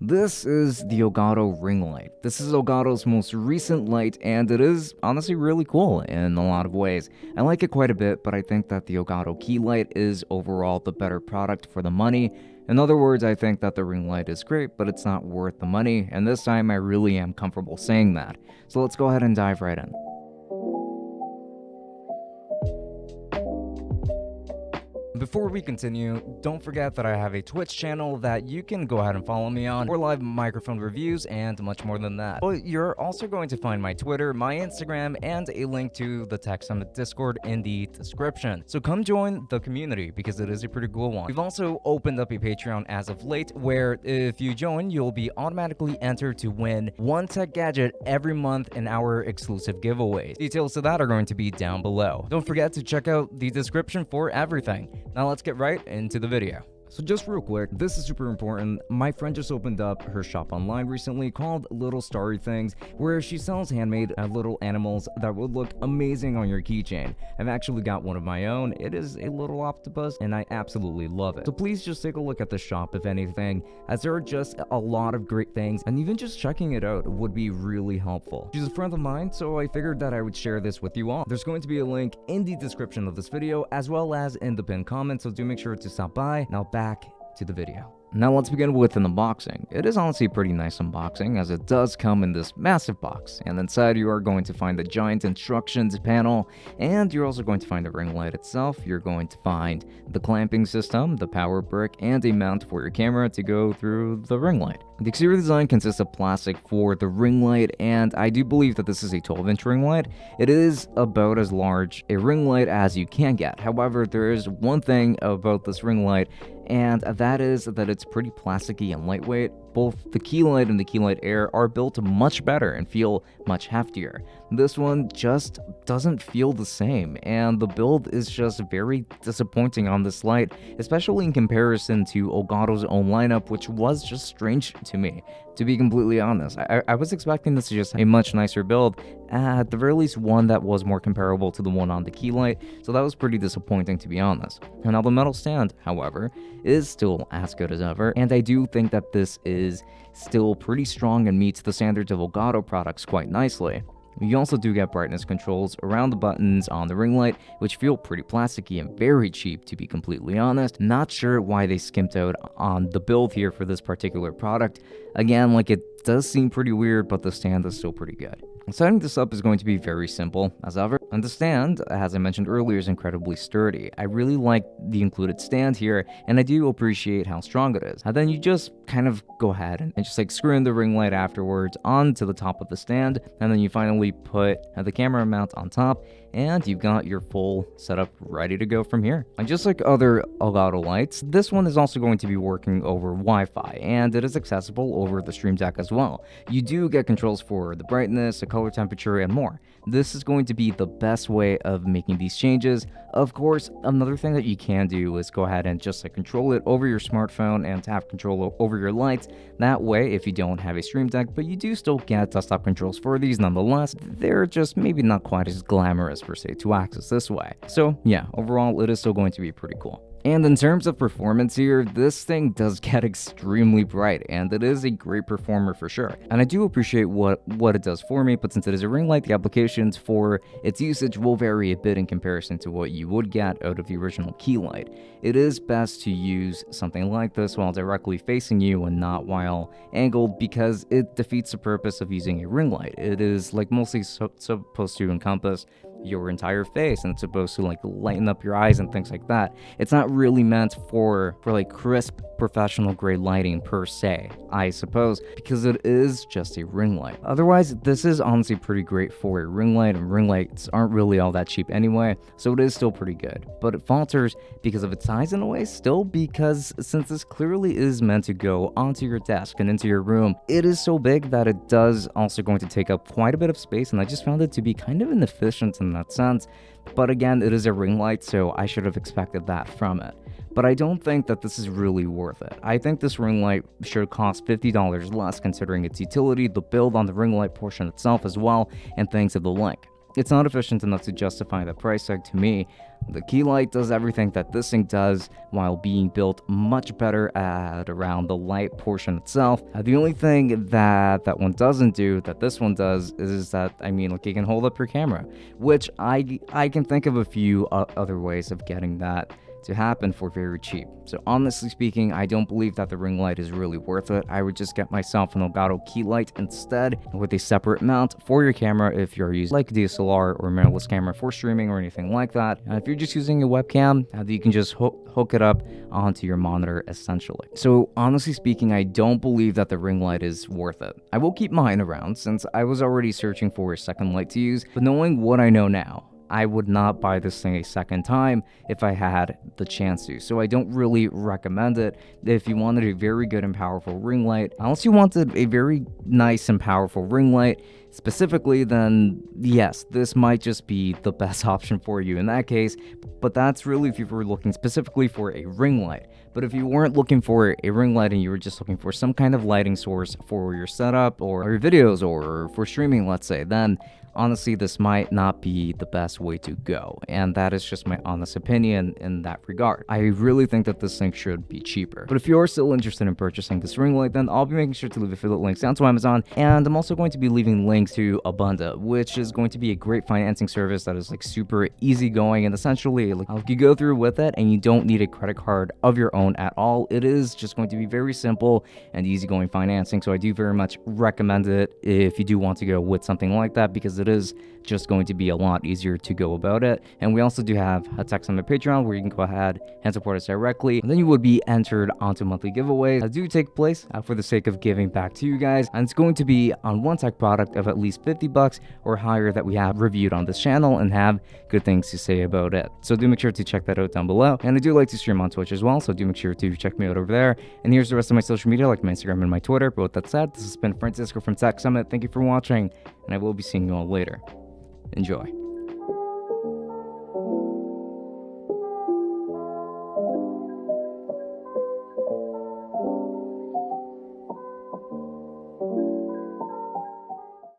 This is the Elgato ring light. This is Elgato's most recent light, and it is honestly really cool in a lot of ways. I like it quite a bit, but I think that the Elgato key light is overall the better product for the money. In other words, I think that the ring light is great, but it's not worth the money, and this time I really am comfortable saying that. So let's go ahead and dive right in. Before we continue, don't forget that I have a Twitch channel that you can go ahead and follow me on for live microphone reviews and much more than that. But you're also going to find my Twitter, my Instagram, and a link to the Tech Summit Discord in the description. So come join the community because it is a pretty cool one. We've also opened up a Patreon as of late where if you join, you'll be automatically entered to win one tech gadget every month in our exclusive giveaways. Details to that are going to be down below. Don't forget to check out the description for everything. Now let's get right into the video. So just real quick, this is super important. My friend just opened up her shop online recently called Little Starry Things, where she sells handmade little animals that would look amazing on your keychain. I've actually got one of my own. It is a little octopus, and I absolutely love it. So please just take a look at the shop, if anything, as there are just a lot of great things, and even just checking it out would be really helpful. She's a friend of mine, so I figured that I would share this with you all. There's going to be a link in the description of this video, as well as in the pinned comment, so do make sure to stop by. Now back to the video. Now let's begin with an unboxing. It is honestly a pretty nice unboxing as it does come in this massive box, and inside you are going to find the giant instructions panel, and you're also going to find the ring light itself. You're going to find the clamping system, the power brick, and a mount for your camera to go through the ring light. The exterior design consists of plastic for the ring light, and I do believe that this is a 12-inch ring light. It is about as large a ring light as you can get. However, there is one thing about this ring light, and that is that it's pretty plasticky and lightweight. Both the key light and the key light air are built much better and feel much heftier. This one just doesn't feel the same, and the build is just very disappointing on this light, especially in comparison to Elgato's own lineup, which was just strange to me, to be completely honest. I was expecting this to just a much nicer build, at the very least one that was more comparable to the one on the key light, so that was pretty disappointing to be honest. And now the metal stand, however, is still as good as ever, and I do think that this is still pretty strong and meets the standards of Elgato products quite nicely. You also do get brightness controls around the buttons on the ring light, which feel pretty plasticky and very cheap to be completely honest. Not sure why they skimped out on the build here for this particular product. Again, like it does seem pretty weird, but the stand is still pretty good. Setting this up is going to be very simple as ever, and the stand, as I mentioned earlier, is incredibly sturdy. I really like the included stand here, and I do appreciate how strong it is. And then you just kind of go ahead and just like screw in the ring light afterwards onto the top of the stand, and then you finally put the camera mount on top, and you've got your full setup ready to go from here. And just like other Elgato lights, this one is also going to be working over Wi-Fi, and it is accessible over the Stream Deck as well. You do get controls for the brightness, the color temperature, and more. This is going to be the best way of making these changes. Of course, another thing that you can do is go ahead and just like control it over your smartphone and have control over your lights. That way, if you don't have a Stream Deck, but you do still get desktop controls for these nonetheless, they're just maybe not quite as glamorous per se to access this way. So yeah, overall it is still going to be pretty cool. And in terms of performance here, this thing does get extremely bright, and it is a great performer for sure. And I do appreciate what it does for me, but since it is a ring light, the applications for its usage will vary a bit in comparison to what you would get out of the original key light. It is best to use something like this while directly facing you and not while angled, because it defeats the purpose of using a ring light. It is like mostly supposed to encompass your entire face, and it's supposed to like lighten up your eyes and things like that. It's not really meant for like crisp professional grade lighting per se, I suppose, because it is just a ring light. Otherwise, this is honestly pretty great for a ring light, and ring lights aren't really all that cheap anyway, so it is still pretty good. But it falters because of its size in a way, still, because since this clearly is meant to go onto your desk and into your room, it is so big that it does also going to take up quite a bit of space, and I just found it to be kind of inefficient in that sense. But again, it is a ring light, so I should have expected that from it. But I don't think that this is really worth it. I think this ring light should cost $50 less considering its utility, the build on the ring light portion itself as well, and things of the like. it's not efficient enough to justify the price tag to me. The Keylight does everything that this thing does while being built much better at around the light portion itself. The only thing that one doesn't do that this one does is that, I mean, like, you can hold up your camera, which I can think of a few other ways of getting that to happen for very cheap. So honestly speaking, I don't believe that the ring light is really worth it. I would just get myself an Elgato Keylight instead, with a separate mount for your camera if you're using like a DSLR or mirrorless camera for streaming or anything like that. If you're just using a webcam, you can just hook it up onto your monitor essentially. So honestly speaking, I don't believe that the ring light is worth it. I will keep mine around since I was already searching for a second light to use, but knowing what I know now, I would not buy this thing a second time if I had the chance to. So I don't really recommend it. If you wanted a very good and powerful ring light, unless you wanted a very nice and powerful ring light specifically, then yes, this might just be the best option for you in that case. But that's really if you were looking specifically for a ring light. But if you weren't looking for a ring light and you were just looking for some kind of lighting source for your setup or your videos or for streaming, let's say, then honestly, this might not be the best way to go, and that is just my honest opinion in that regard. I really think that this thing should be cheaper. But if you're still interested in purchasing this ring light, then I'll be making sure to leave affiliate links down to Amazon, and I'm also going to be leaving links to Abunda, which is going to be a great financing service that is like super easygoing, and essentially like you go through with it and you don't need a credit card of your own at all. It is just going to be very simple and easygoing financing, so I do very much recommend it if you do want to go with something like that, because it is just going to be a lot easier to go about it. And we also do have a text on my Patreon where you can go ahead and support us directly, and then you would be entered onto monthly giveaways that do take place for the sake of giving back to you guys, and it's going to be on one tech product of at least $50 or higher that we have reviewed on this channel and have good things to say about it. So do make sure to check that out down below. And I do like to stream on Twitch as well, so do make sure to check me out over there. And here's the rest of my social media, like my Instagram and my Twitter. But with that said, this has been Francisco from Tech Summit. Thank you for watching, and I will be seeing you all later. Enjoy.